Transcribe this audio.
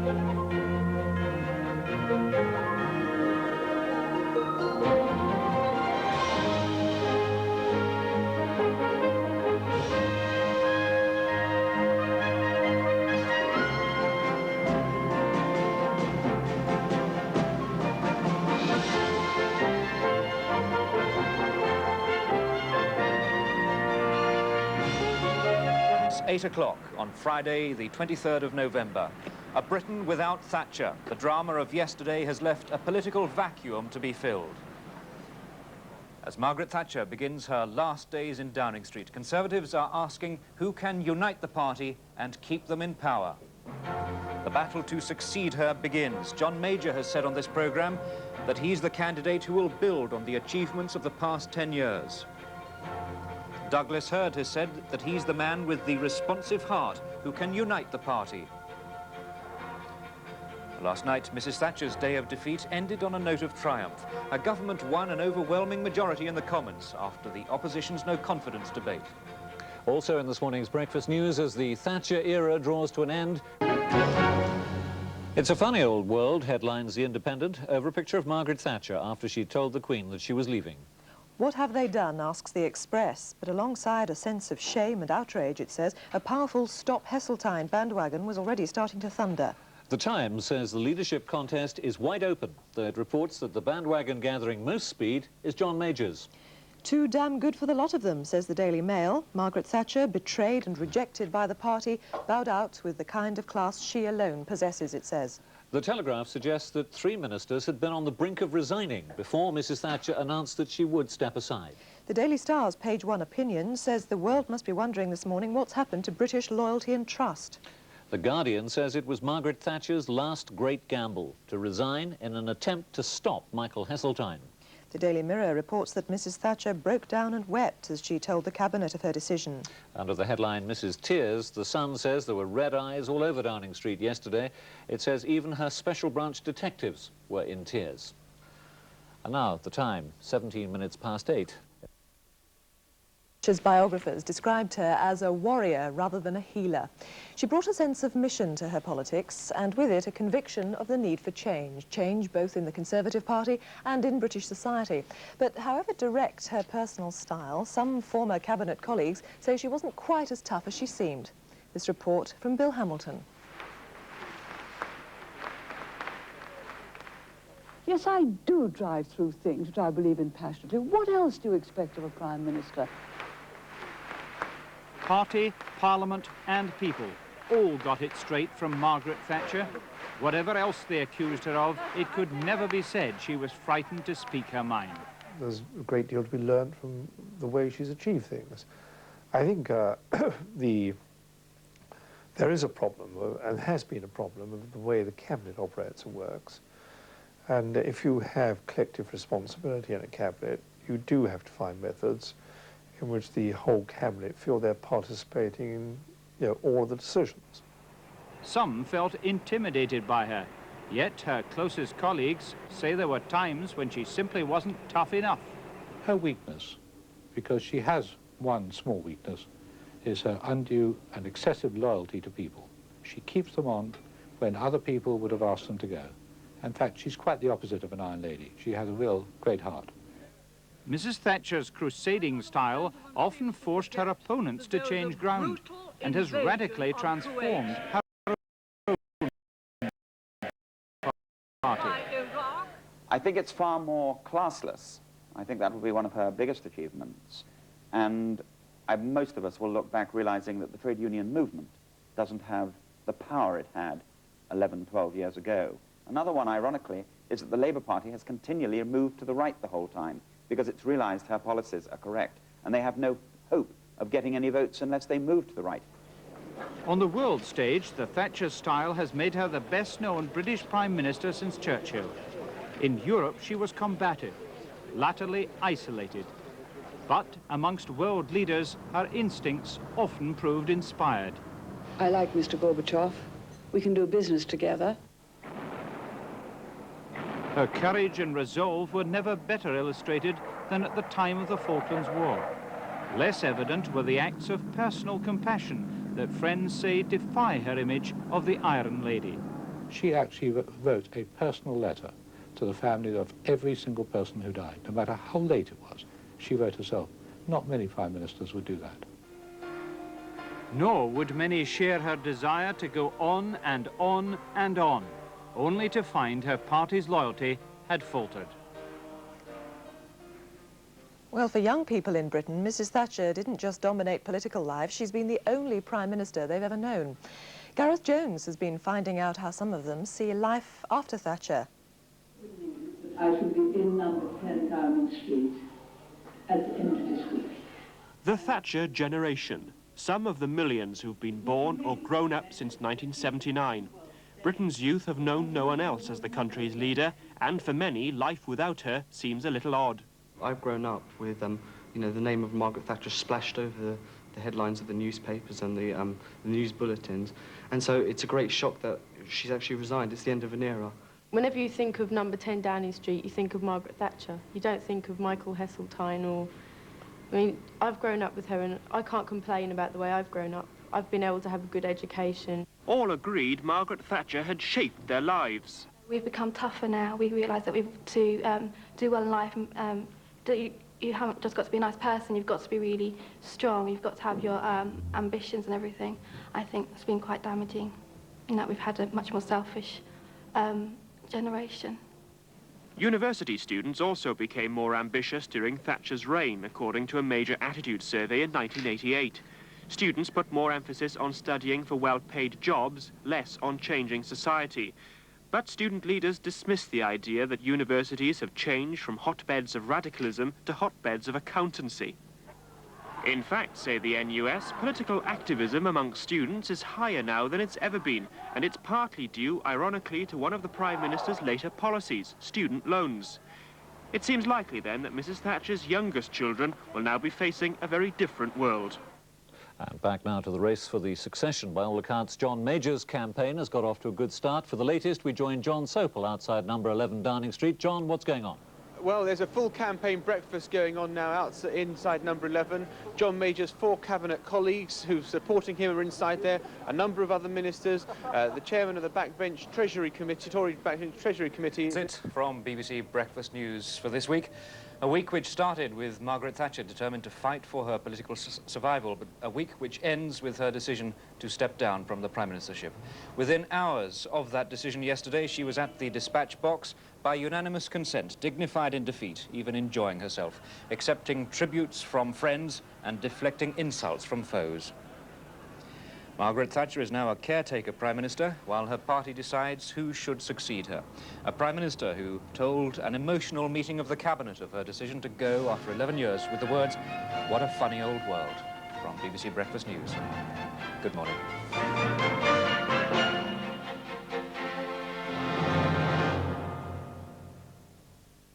It's 8 o'clock on Friday, the 23rd of November. A Britain without Thatcher. The drama of yesterday has left a political vacuum to be filled. As Margaret Thatcher begins her last days in Downing Street, Conservatives are asking who can unite the party and keep them in power. The battle to succeed her begins. John Major has said on this programme that he's the candidate who will build on the achievements of the past 10 years. Douglas Hurd has said that he's the man with the responsive heart who can unite the party. Last night, Mrs. Thatcher's day of defeat ended on a note of triumph. Her government won an overwhelming majority in the Commons after the opposition's no-confidence debate. Also in this morning's breakfast news, as the Thatcher era draws to an end. It's a funny old world, headlines The Independent, over a picture of Margaret Thatcher after she told the Queen that she was leaving. What have they done, asks the Express. But alongside a sense of shame and outrage, it says, a powerful Stop Heseltine bandwagon was already starting to thunder. The Times says the leadership contest is wide open, though it reports that the bandwagon gathering most speed is John Major's. Too damn good for the lot of them, says the Daily Mail. Margaret Thatcher, betrayed and rejected by the party, bowed out with the kind of class she alone possesses, it says. The Telegraph suggests that 3 ministers had been on the brink of resigning before Mrs. Thatcher announced that she would step aside. The Daily Star's page 1 opinion says the world must be wondering this morning what's happened to British loyalty and trust. The Guardian says it was Margaret Thatcher's last great gamble, to resign in an attempt to stop Michael Heseltine. The Daily Mirror reports that Mrs. Thatcher broke down and wept as she told the Cabinet of her decision. Under the headline Mrs. Tears, The Sun says there were red eyes all over Downing Street yesterday. It says even her special branch detectives were in tears. And now, the time, 17 minutes past 8. Thatcher's biographers described her as a warrior rather than a healer. She brought a sense of mission to her politics and with it a conviction of the need for change both in the Conservative Party and in British society. But however direct her personal style, some former cabinet colleagues say she wasn't quite as tough as she seemed. This report from Bill Hamilton. Yes, I do drive through things which I believe in passionately. What else do you expect of a Prime Minister? Party, Parliament and people all got it straight from Margaret Thatcher. Whatever else they accused her of, it could never be said she was frightened to speak her mind. There's a great deal to be learned from the way she's achieved things. I think there is a problem, and has been a problem, of the way the Cabinet operates and works. And if you have collective responsibility in a Cabinet, you do have to find methods in which the whole Cabinet feel they're participating in all of the decisions. Some felt intimidated by her, yet her closest colleagues say there were times when she simply wasn't tough enough. Her weakness, because she has one small weakness, is her undue and excessive loyalty to people. She keeps them on when other people would have asked them to go. In fact, she's quite the opposite of an Iron Lady. She has a real great heart. Mrs. Thatcher's crusading style often forced her opponents to change ground and has radically transformed her own party. I think it's far more classless. I think that will be one of her biggest achievements. And most of us will look back realizing that the trade union movement doesn't have the power it had 11, 12 years ago. Another one, ironically, is that the Labour Party has continually moved to the right the whole time because it's realized her policies are correct, and they have no hope of getting any votes unless they move to the right. On the world stage, the Thatcher style has made her the best-known British Prime Minister since Churchill. In Europe, she was combative, latterly isolated. But amongst world leaders, her instincts often proved inspired. I like Mr. Gorbachev. We can do business together. Her courage and resolve were never better illustrated than at the time of the Falklands War. Less evident were the acts of personal compassion that friends say defy her image of the Iron Lady. She actually wrote a personal letter to the family of every single person who died, no matter how late it was. She wrote herself. Not many prime ministers would do that. Nor would many share her desire to go on and on and on, only to find her party's loyalty had faltered. Well, for young people in Britain, Mrs. Thatcher didn't just dominate political life, she's been the only Prime Minister they've ever known. Gareth Jones has been finding out how some of them see life after Thatcher. I shall be in number 10 Downing Street at the end of this week. The Thatcher generation, some of the millions who've been born or grown up since 1979. Britain's youth have known no one else as the country's leader, and for many, life without her seems a little odd. I've grown up with, you know, the name of Margaret Thatcher splashed over the headlines of the newspapers and the news bulletins, and so it's a great shock that she's actually resigned. It's the end of an era. Whenever you think of number 10 Downing Street, you think of Margaret Thatcher. You don't think of Michael Heseltine or... I mean, I've grown up with her and I can't complain about the way I've grown up. I've been able to have a good education. All agreed Margaret Thatcher had shaped their lives. We've become tougher now. We realise that we've to do well in life. You haven't just got to be a nice person, you've got to be really strong, you've got to have your ambitions and everything. I think it's been quite damaging in that we've had a much more selfish generation. University students also became more ambitious during Thatcher's reign, according to a major attitude survey in 1988. Students put more emphasis on studying for well-paid jobs, less on changing society. But student leaders dismiss the idea that universities have changed from hotbeds of radicalism to hotbeds of accountancy. In fact, say the NUS, political activism amongst students is higher now than it's ever been, and it's partly due, ironically, to one of the Prime Minister's later policies, student loans. It seems likely, then, that Mrs. Thatcher's youngest children will now be facing a very different world. And back now to the race for the succession. By all accounts, John Major's campaign has got off to a good start. For the latest, we join John Sopel outside number 11 Downing Street. John, what's going on? Well, there's a full campaign breakfast going on now inside number 11. John Major's 4 cabinet colleagues who are supporting him are inside there, a number of other ministers, the chairman of the backbench Treasury Committee, Tory backbench Treasury Committee. That's it from BBC Breakfast News for this week. A week which started with Margaret Thatcher determined to fight for her political survival, but a week which ends with her decision to step down from the Prime Ministership. Within hours of that decision yesterday, she was at the dispatch box by unanimous consent, dignified in defeat, even enjoying herself, accepting tributes from friends and deflecting insults from foes. Margaret Thatcher is now a caretaker Prime Minister, while her party decides who should succeed her. A Prime Minister who told an emotional meeting of the Cabinet of her decision to go after 11 years with the words, "What a funny old world," from BBC Breakfast News. Good morning.